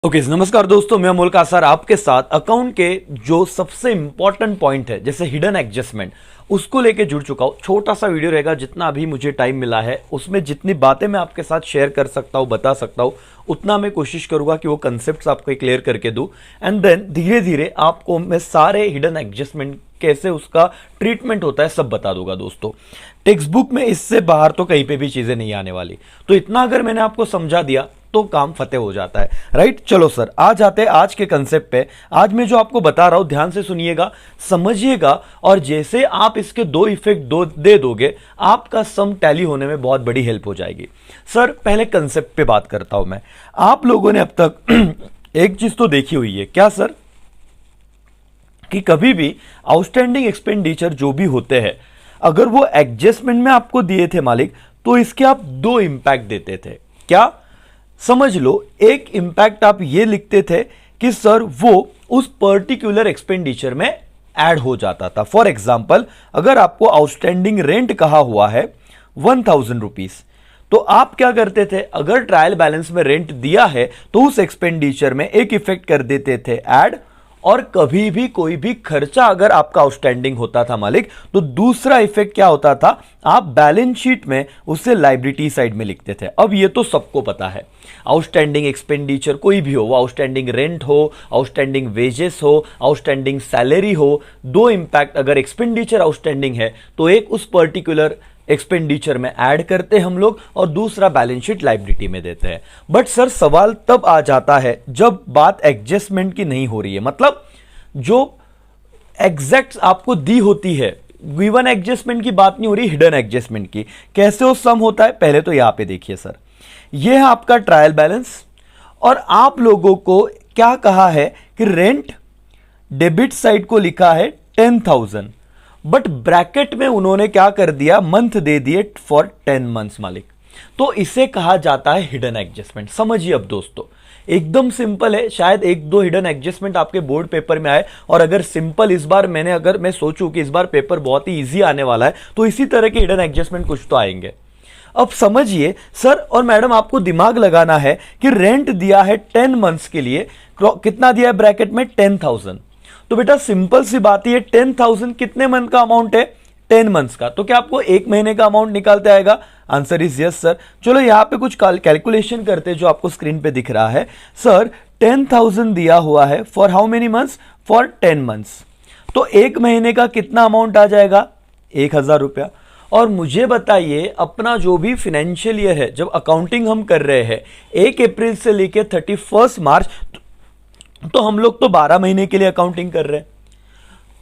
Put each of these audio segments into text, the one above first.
नमस्कार दोस्तों, मैं अमोल कासार आपके साथ अकाउंट के जो सबसे इंपॉर्टेंट पॉइंट है जैसे हिडन एडजस्टमेंट उसको लेके जुड़ चुका हूं। छोटा सा वीडियो रहेगा, जितना अभी मुझे टाइम मिला है उसमें जितनी बातें मैं आपके साथ शेयर कर सकता हूं, बता सकता हूं, उतना मैं कोशिश करूंगा कि वो कंसेप्ट्स आपको क्लियर करके दूं। एंड देन धीरे धीरे आपको मैं सारे हिडन एडजस्टमेंट कैसे उसका ट्रीटमेंट होता है सब बता दूंगा। दोस्तों, टेक्स्ट बुक में इससे बाहर तो कहीं पे भी चीजें नहीं आने वाली, तो इतना अगर मैंने आपको समझा दिया तो काम फतेह हो जाता है, राइट। चलो सर, आ जाते हैं आज के कंसेप्ट पे। आज मैं जो आपको बता रहा हूं ध्यान से सुनिएगा, समझिएगा, और जैसे आप इसके दो इफेक्ट दे दोगे आपका सम टैली होने में बहुत बड़ी हेल्प हो जाएगी। सर, पहले कंसेप्ट पे बात करता हूं मैं। आप लोगों ने अब तक एक चीज तो देखी हुई है क्या सर, कि कभी भी आउटस्टैंडिंग एक्सपेंडिचर जो भी होते हैं अगर वो एडजस्टमेंट में आपको दिए थे मालिक, तो इसके आप दो इंपैक्ट देते थे। क्या समझ लो, एक इंपैक्ट आप ये लिखते थे कि सर वो उस पर्टिकुलर एक्सपेंडिचर में ऐड हो जाता था। फॉर एग्जाम्पल, अगर आपको आउटस्टैंडिंग रेंट कहा हुआ है 1000 रुपीज, तो आप क्या करते थे, अगर ट्रायल बैलेंस में रेंट दिया है तो उस एक्सपेंडिचर में एक इफेक्ट कर देते थे ऐड, और कभी भी कोई भी खर्चा अगर आपका आउटस्टैंडिंग होता था मालिक, तो दूसरा इफेक्ट क्या होता था, आप बैलेंस शीट में उसे लायबिलिटी साइड में लिखते थे। अब ये तो सबको पता है, आउटस्टैंडिंग एक्सपेंडिचर कोई भी हो, वो आउटस्टैंडिंग रेंट हो, आउटस्टैंडिंग वेजेस हो, आउटस्टैंडिंग सैलरी हो, दो इंपैक्ट अगर एक्सपेंडिचर आउटस्टैंडिंग है तो एक उस पर्टिकुलर एक्सपेंडिचर में ऐड करते हैं हम लोग और दूसरा बैलेंस शीट लायबिलिटी में देते हैं। बट सर, सवाल तब आ जाता है जब बात एडजस्टमेंट की नहीं हो रही है, मतलब जो एग्जैक्ट आपको दी होती है, गिवन एडजस्टमेंट की बात नहीं हो रही, हिडन एडजस्टमेंट की। कैसे वो सम होता है, पहले तो यहां पे देखिए सर, ये है आपका ट्रायल बैलेंस, और आप लोगों को क्या कहा है कि रेंट डेबिट साइड को लिखा है 10,000, बट ब्रैकेट में उन्होंने क्या कर दिया, मंथ दे दिए फॉर 10 मंथ्स मालिक। तो इसे कहा जाता है हिडन एडजस्टमेंट। समझिए अब दोस्तों, एकदम सिंपल है। शायद एक दो हिडन एडजस्टमेंट आपके बोर्ड पेपर में आए, और अगर सिंपल इस बार अगर मैं सोचूं कि इस बार पेपर बहुत ही इजी आने वाला है, तो इसी तरह के हिडन एडजस्टमेंट कुछ तो आएंगे। अब समझिए सर और मैडम, आपको दिमाग लगाना है कि रेंट दिया है 10 मंथ्स के लिए, कितना दिया है ब्रैकेट में 10,000। तो बेटा सिंपल सी बात है, 10,000 कितने मंथ का अमाउंट है, 10 मंथ्स का। तो क्या आपको एक महीने का अमाउंट निकालते आएगा, आंसर इज यस सर। चलो यहां पे कुछ कैलकुलेशन करते जो आपको स्क्रीन पे दिख रहा है। सर 10,000 दिया हुआ है for how many months, for 10 months, तो एक महीने का कितना अमाउंट आ जाएगा, 1,000 रुपया। और मुझे बताइए, अपना जो भी फाइनेंशियल ईयर है, जब अकाउंटिंग हम कर रहे हैं 1 अप्रैल से लेकर 31 मार्च, तो हम लोग तो 12 महीने के लिए अकाउंटिंग कर रहे हैं।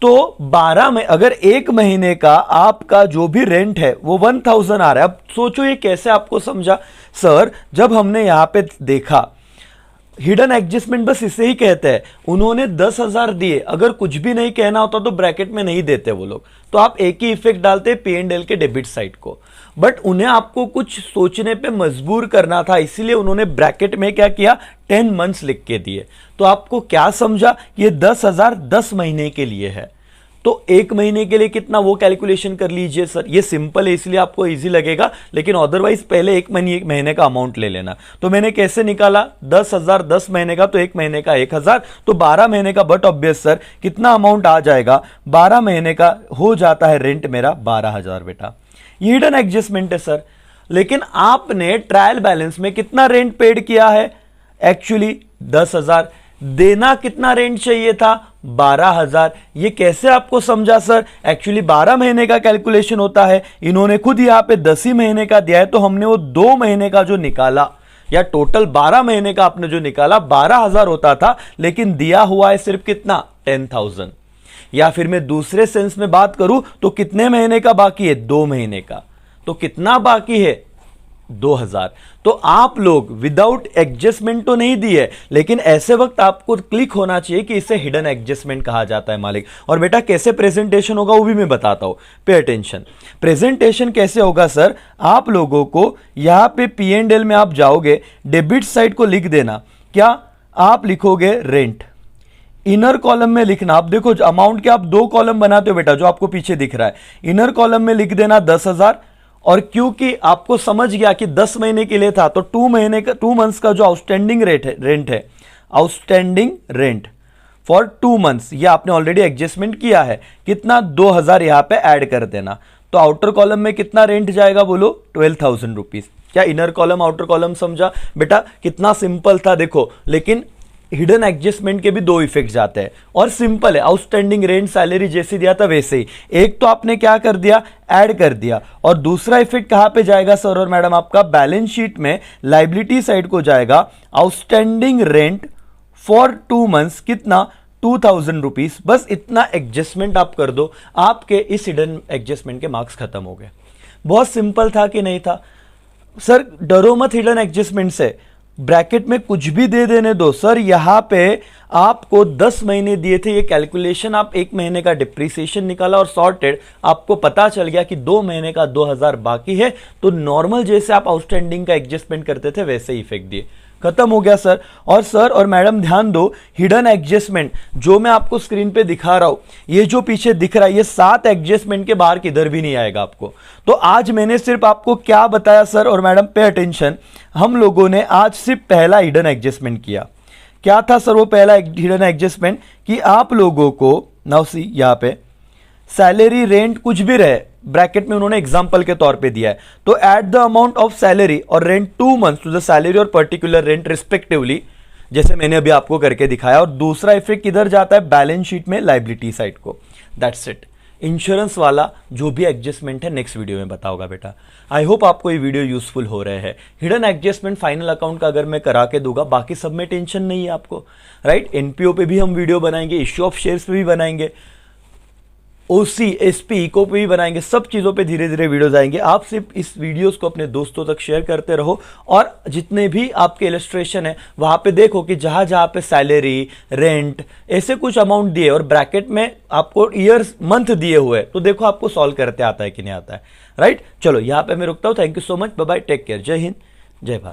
तो 12 में अगर एक महीने का आपका जो भी रेंट है वो 1000 आ रहा है। अब सोचो ये कैसे आपको समझा सर, जब हमने यहां पे देखा हिडन एडजस्टमेंट बस इसे ही कहते हैं। उन्होंने 10,000 दिए, अगर कुछ भी नहीं कहना होता तो ब्रैकेट में नहीं देते वो लोग, तो आप एक ही इफेक्ट डालते P&L के डेबिट साइड को। बट उन्हें आपको कुछ सोचने पे मजबूर करना था, इसीलिए उन्होंने ब्रैकेट में क्या किया, 10 मंथ्स लिख के दिए। तो आपको क्या समझा, ये 10,000 10 महीने के लिए है, तो एक महीने के लिए कितना वो कैलकुलेशन कर लीजिए सर। ये सिंपल है इसलिए आपको इजी लगेगा, लेकिन अदरवाइज पहले एक महीने का अमाउंट ले लेना। तो मैंने कैसे निकाला, 10,000 10 महीने का, तो एक महीने का 1,000, तो 12 महीने का। बट ऑब्वियस सर कितना अमाउंट आ जाएगा, 12 महीने का हो जाता है रेंट मेरा 12,000 बेटा। ये हिडन एडजस्टमेंट है सर। लेकिन आपने ट्रायल बैलेंस में कितना रेंट पेड किया है, एक्चुअली 10,000। देना कितना रेंट चाहिए था, 12,000। ये कैसे आपको समझा सर, एक्चुअली 12 महीने का कैलकुलेशन होता है, इन्होंने खुद यहां पे 10 ही महीने का दिया है, तो हमने वो 2 महीने का जो निकाला, या टोटल 12 महीने का आपने जो निकाला 12,000 होता था, लेकिन दिया हुआ है सिर्फ कितना, 10,000। या फिर मैं दूसरे सेंस में बात करूं तो कितने महीने का बाकी है, 2 महीने का। तो कितना बाकी है, 2,000। तो आप लोग विदाउट एडजस्टमेंट तो नहीं दी है, लेकिन ऐसे वक्त आपको क्लिक होना चाहिए कि इसे हिडन एडजस्टमेंट कहा जाता है मालिक। और बेटा कैसे प्रेजेंटेशन होगा वो भी मैं बताता हूं, पे अटेंशन। प्रेजेंटेशन कैसे होगा सर, आप लोगों को यहां पे P&L में आप जाओगे, डेबिट साइड को लिख देना, क्या आप लिखोगे रेंट, इनर कॉलम में लिखना, आप देखो अमाउंट के आप 2 कॉलम बनाते हो बेटा, जो आपको पीछे दिख रहा है, इनर कॉलम में लिख देना 10,000, और क्योंकि आपको समझ गया कि 10 महीने के लिए था तो 2 मंथ्स का जो आउटस्टैंडिंग रेंट है आउटस्टैंडिंग रेंट फॉर 2 मंथ्स, ये आपने ऑलरेडी एडजस्टमेंट किया है, कितना 2000 यहां पे ऐड कर देना। तो आउटर कॉलम में कितना रेंट जाएगा बोलो, 12,000 रुपीज। क्या इनर कॉलम आउटर कॉलम समझा बेटा, कितना सिंपल था देखो। लेकिन हिडन एडजस्टमेंट के भी 2 इफेक्ट जाते हैं और सिंपल है, आउटस्टैंडिंग रेंट सैलरी जैसे दिया था वैसे ही। एक तो आपने क्या कर दिया, ऐड कर दिया, और दूसरा इफेक्ट कहां पे जाएगा सर और मैडम, आपका बैलेंस शीट में लाइबिलिटी साइड को जाएगा, आउटस्टैंडिंग रेंट फॉर 2 मंथ्स कितना, 2,000 रुपीज। बस इतना एडजस्टमेंट आप कर दो, आपके इस हिडन एडजस्टमेंट के मार्क्स खत्म हो गए। बहुत सिंपल था कि नहीं था सर? डरो मत हिडन एडजस्टमेंट से, ब्रैकेट में कुछ भी दे देने दो सर। यहां पे आपको 10 महीने दिए थे, ये कैलकुलेशन आप 1 महीने का डिप्रिसिएशन निकाला और सॉर्टेड, आपको पता चल गया कि 2 महीने का 2000 बाकी है, तो नॉर्मल जैसे आप आउटस्टैंडिंग का एडजस्टमेंट करते थे वैसे ही इफेक्ट दिए, खत्म हो गया सर। और सर और मैडम ध्यान दो, हिडन एडजस्टमेंट जो मैं आपको स्क्रीन पे दिखा रहा हूं, ये जो पीछे दिख रहा है, ये 7 एडजस्टमेंट के बाहर किधर भी नहीं आएगा आपको। तो आज मैंने सिर्फ आपको क्या बताया सर और मैडम, पे अटेंशन, हम लोगों ने आज सिर्फ पहला हिडन एडजस्टमेंट किया। क्या था सर वो पहला हिडन एडजस्टमेंट, कि आप लोगों को नाउ सी यहां पे सैलरी रेंट कुछ भी रहे, ब्रैकेट में उन्होंने एग्जांपल के तौर पे दिया है, तो at the amount of salary और rent 2 months to the salary और पर्टिकुलर रेंट रिस्पेक्टिवली, जैसे मैंने अभी आपको करके दिखाया। और दूसरा इफेक्ट किधर जाता है, बैलेंस शीट में लाइबिलिटी साइड को। That's it. इंश्योरेंस वाला जो भी एडजस्टमेंट है नेक्स्ट वीडियो में बताऊंगा बेटा। आई होप आपको ये वीडियो यूजफुल हो रहे हैं। हिडन एडजस्टमेंट फाइनल अकाउंट का अगर मैं करा के दूंगा, बाकी सब में टेंशन नहीं है आपको, राइट। एनपीओ पे भी हम वीडियो बनाएंगे, इश्यू ऑफ शेयर्स पे भी बनाएंगे, ओसी एसपी इको पे भी बनाएंगे, सब चीजों पे धीरे धीरे वीडियोस आएंगे। आप सिर्फ इस वीडियोस को अपने दोस्तों तक शेयर करते रहो, और जितने भी आपके इलस्ट्रेशन है वहां पे देखो कि जहां जहां पे सैलरी, रेंट, ऐसे कुछ अमाउंट दिए और ब्रैकेट में आपको ईयर्स, मंथ दिए हुए, तो देखो आपको सॉल्व करते आता है कि नहीं आता है, राइट। चलो यहां पे मैं रुकता हूं। Thank you so much, bye bye, take care, जय हिंद, जय भारत।